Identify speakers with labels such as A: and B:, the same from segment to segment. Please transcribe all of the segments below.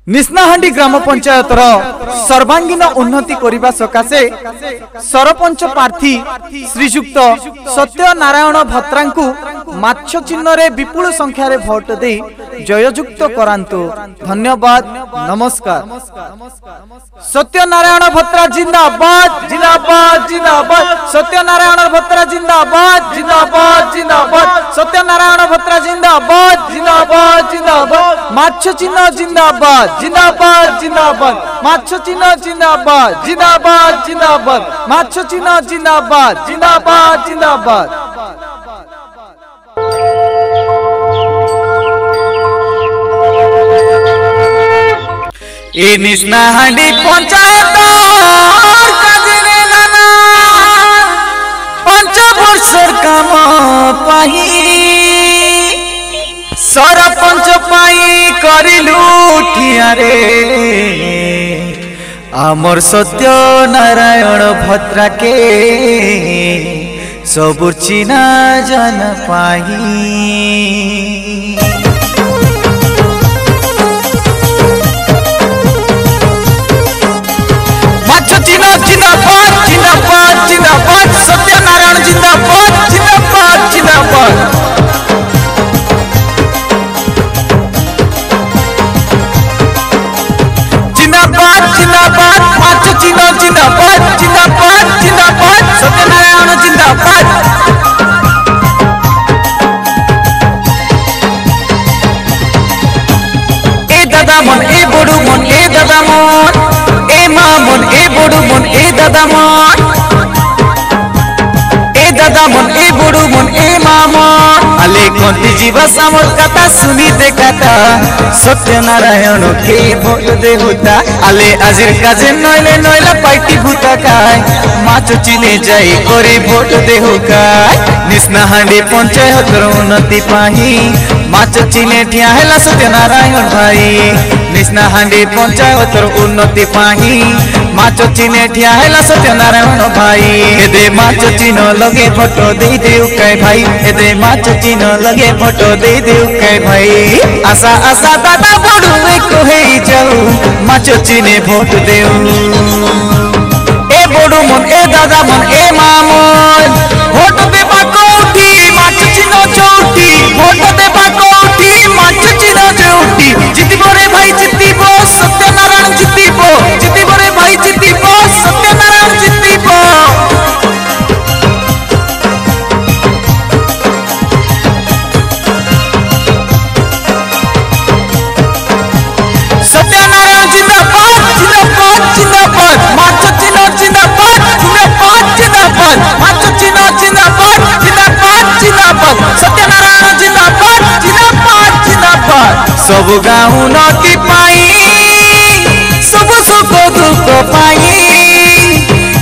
A: निस्नाहांडी ग्राम पंचायतर सर्वांगीन उन्नति करने सकाशे सरपंच प्रार्थी श्रीजुक्त सत्यनारायण भत्रा माछ चिन्ह रे विपुल संख्यार भोट दे जययुक्त करांतु। धन्यवाद। नमस्कार। सत्यनारायण भत्रा जिंदाबाद जिंदाबाद जिंदाबाद। सत्यनारायण भत्रा जिंदाबाद जिंदाबाद जिंदाबाद। सत्यनारायण भत्रा जिंदाबाद जिंदाबाद जिंदाबाद। माछ चिन्ह जिंदाबाद जिंदाबाद जिंदाबाद। माछ चिन्ह जिंदाबाद जिंदाबाद जिंदाबाद। माछ चिन्ह जिंदाबाद जिंदाबाद जिंदाबाद। ए निस्नाहांडी पंचायत काजरे नाना 5 वर्षर काम पाही सरपंच पाई करिलु ठिया रे आमर सत्यनारायण भत्रा के सबुर चिना जन पाही। जिंदाबाद जिंदाबाद जिंदाबाद। सत्यनारायण जिंदाबाद जिंदाबाद जिंदाबाद। जिंदाबाद जिंदाबाद। माछ चिन्ह जिंदाबाद जिंदाबाद जिंदाबाद। सत्यनारायण जिंदाबाद। ए दादा मन ए बड़ू मन ए दादा मन ए माँ मन ए बड़ू मन ए दादा मन ए दादा मन ए बड़ू मन ए माँ मन। आले कंती जीवा सामर कथा सुनी दे कथा सत्यनारायण के भोट दे होता। आले आजिर काजे नइले नइला पाइटी भूता काय माछ चिने जाई करे भोट दे होकाय। निस्नाहांडी पंचायत उन्नति पाही माछ चिने ठिया हैला सत्यनारायण भाई। निस्नाहांडी पंचायत उन्नति पाही माछ चिने ठिया हैला सत्यनारायण भाई। एदे माछ चिन्ह लगे फोटो दे देउ काय भाई। एदे माछ चिन्ह लगे फोटो दे देउ काय भाई। आशा आशा दादा बड़ू को हे जाऊ माछ चिन्हे भोट देउ। ए बड़ू मन ए दादा मन ए माँ मन भोट देबा कोठी माछ चिन्ह चौटी। भोट देबा कोठी माछ चिन्ह चौटी। जितिबो रे भाई जितिबो सत्यनारायण जितिबो। जितिबो रे भाई जितिबो सत्यनारायण जितिबो। सत्यनारायण जिंदाबाद जिंदाबाद जिंदाबाद। माछ चिन्ह जिंदाबाद जिंदाबाद जिंदाबाद। माछ चिन्ह जिंदाबाद जिंदाबाद जिंदाबाद। सत्यनारायण जिंदाबाद जिंदाबाद जिंदाबाद। सब गाँव उन्नति पाई सब सुख दुख पाई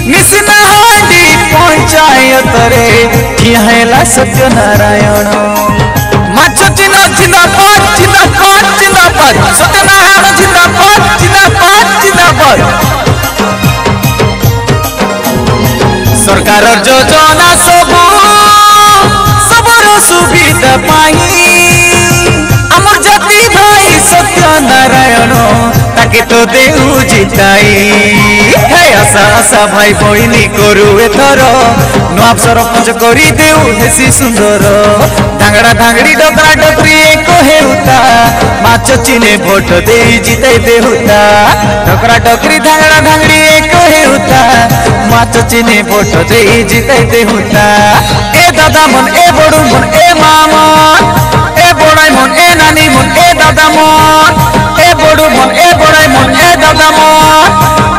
A: निस्नाहांडी पंचायत रे ठिया हैला सत्यनारायण। माछ चिन्ह जिंदाबाद जिंदाबाद जिंदाबाद। सत्यनारायण जिंदाबाद जिंदाबाद जिंदाबाद। सरकार योजना सबर सुविधा पाई आमर जाति भाई सत्यनारायण ताके तो देउ जिताई। आशा आशा भाई बहिनी करू एथर नुआ सरपंच करी देउ हेसी सुंदर। धांगड़ा धांगड़ी डकरा डकरी एक हेउता माछ चिन्हे भोट दे जिताई देहुता। डकरा डकरी धांगड़ा धांगड़ी एक हेउता माछ चिन्हे भोट दे जिताई देहुता। ए दादा मन ए बड़ू मन ए माँ मन ए बड़ाई मन ए नानी मन ए दादा मन ए बड़ू मन ए बड़ाई मन ए दादा मन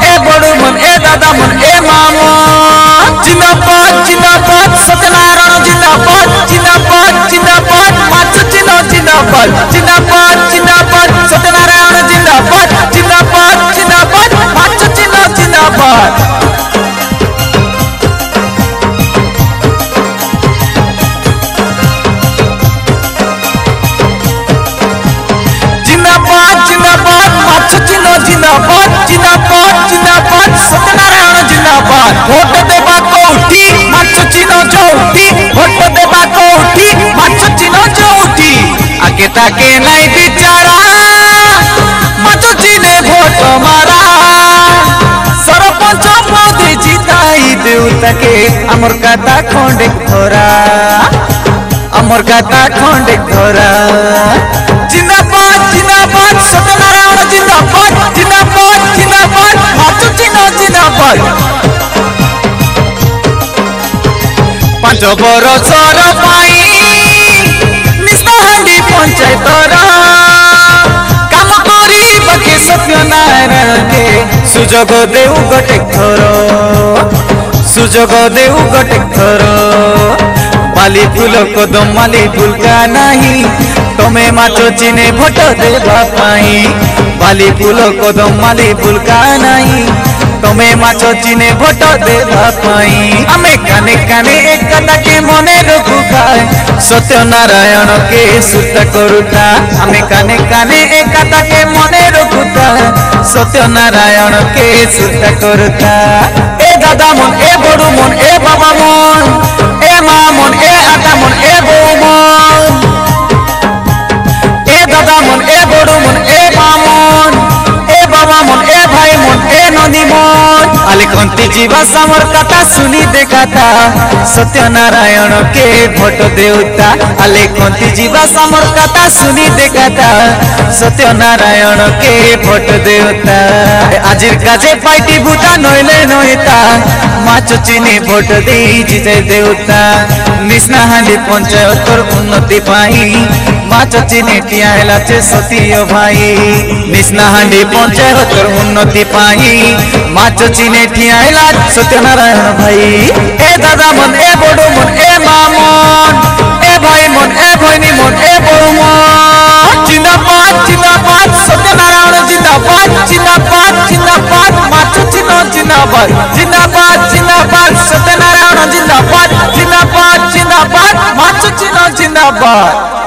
A: ए बड़ू मन ए दादा मन ए माँ मन। जिंदाबाद जिंदाबाद। सत्यनारायण जिंदाबाद जिंदाबाद जिंदाबाद। माछ चिन्ह जिंदाबाद जिंदाबाद जिंदाबाद। सत्यनारायण जिंदाबाद जिंदाबाद जिंदाबाद। माछ चिन्ह जिंदाबाद। जिंदाबाद जिंदाबाद। माछ चिन्ह जिंदाबाद जिंदाबाद जिंदाबाद। सत्यनारायण जिंदाबाद। भोट देबा कोठी माछ चिन्ह चौटी। भोट देबा कोठी माछ चिन्ह चौटी। आगे ताके नहीं बिचारा माछ चिन्ह ताके आमर काता खंडे धरा आमर काता खंडे धरा जिंदाबाद जिंदाबाद सत्यनारायण जिंदाबाद जिंदाबाद जिंदाबाद माचो चिन्ह जिंदाबाद 5 बरसर पाई निस्ताहांडी पंचायतर काम करी बाकी सत्यनारायण के सुजोग देउ गोटे थर सुजोग देउ गोटे थर माली फूल कदम माली फूल का नहीं तमे माचो चिने भोट देवा पाई बाली फूल कदम माली फूल का नहीं तमे माचो चिने भोट देवा पाई आमे काने काने एक कथा के मने रखु खाए सत्यनारायण के सुरता करूता आमे काने काने एक कथा के मने रखुता सत्यनारायण के सुरता करूता ए दादा मन ए बड़ू मन ए बाबा मन ए माँ मन ए आटा मन ए बो मन ए दादा मन ए बड़ू मन ए माँ मन ए बाबा मन ए भाई मन ए नदी मन आले कंती जीवा सामर कथा सुनी देखाता सत्यनारायण के भोट देउता आले कंती जीवा सामर कथा सुनी देखाता सत्यनारायण के भोट देउता आजिर काजे पाइटी बुटा नइले नइता माचो चिनी भोट दे जिते देउता निस्नाहांडी पंचायतर उन्नति पाई माचो चिनी टियाला चे सतियो भाई निस्नाहांडी पंचायतर उन्नति पाई माचो चिनी टियाला सत्यनारायण भाई ए दादा मन ए बड़ो मन ए मामन ए भाई मन ए भैनी मन ए बड़ो मन जिंदाबाद जिंदाबाद सत्यनारायण जिंदाबाद जिंदाबाद जिंदाबाद माचो चिनो जिंदाबाद जिंदाबाद जिंदाबाद सत्यनारायण जिंदाबाद जिंदाबाद जिंदाबाद माचो चिनो जिंदाबाद।